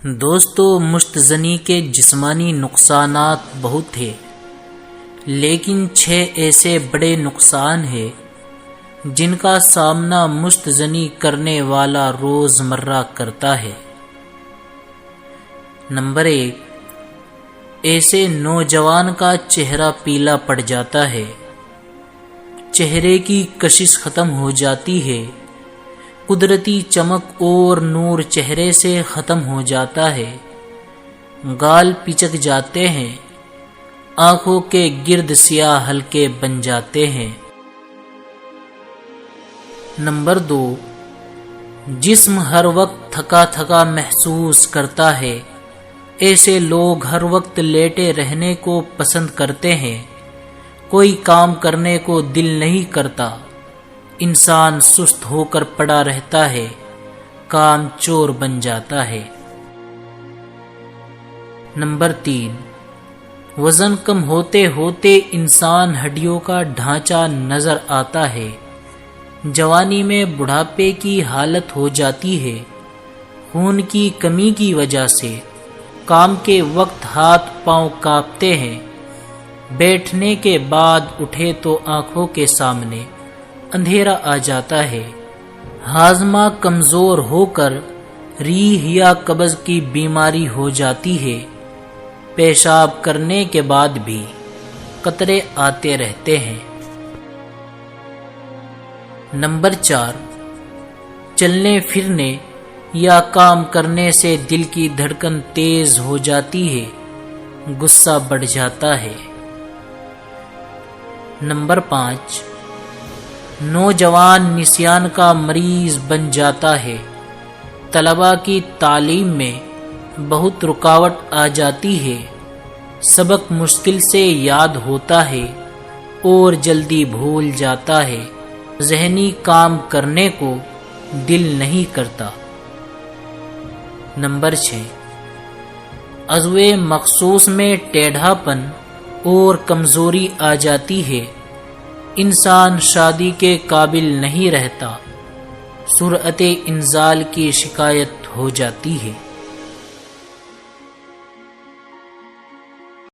دوستو، مشتزنی کے جسمانی نقصانات بہت تھے، لیکن 6 ایسے بڑے نقصان ہیں جن کا سامنا مشتزنی کرنے والا روزمرہ کرتا ہے۔ نمبر 1، ایسے نوجوان کا چہرہ پیلا پڑ جاتا ہے، چہرے کی کشش ختم ہو جاتی ہے، قدرتی چمک اور نور چہرے سے ختم ہو جاتا ہے، گال پچک جاتے ہیں، آنکھوں کے گرد سیاہ حلقے بن جاتے ہیں۔ نمبر 2، جسم ہر وقت تھکا تھکا محسوس کرتا ہے، ایسے لوگ ہر وقت لیٹے رہنے کو پسند کرتے ہیں، کوئی کام کرنے کو دل نہیں کرتا، انسان سست ہو کر پڑا رہتا ہے، کام چور بن جاتا ہے۔ نمبر 3، وزن کم ہوتے ہوتے انسان ہڈیوں کا ڈھانچہ نظر آتا ہے، جوانی میں بڑھاپے کی حالت ہو جاتی ہے، خون کی کمی کی وجہ سے کام کے وقت ہاتھ پاؤں کانپتے ہیں، بیٹھنے کے بعد اٹھے تو آنکھوں کے سامنے اندھیرا آ جاتا ہے، ہاضمہ کمزور ہو کر ریح یا قبض کی بیماری ہو جاتی ہے، پیشاب کرنے کے بعد بھی قطرے آتے رہتے ہیں۔ نمبر 4، چلنے پھرنے یا کام کرنے سے دل کی دھڑکن تیز ہو جاتی ہے، غصہ بڑھ جاتا ہے۔ نمبر 5، نوجوان نسیان کا مریض بن جاتا ہے، طلباء کی تعلیم میں بہت رکاوٹ آ جاتی ہے، سبق مشکل سے یاد ہوتا ہے اور جلدی بھول جاتا ہے، ذہنی کام کرنے کو دل نہیں کرتا۔ نمبر 6، عضو مخصوص میں ٹیڑھا پن اور کمزوری آ جاتی ہے، انسان شادی کے قابل نہیں رہتا، سرعت انزال کی شکایت ہو جاتی ہے۔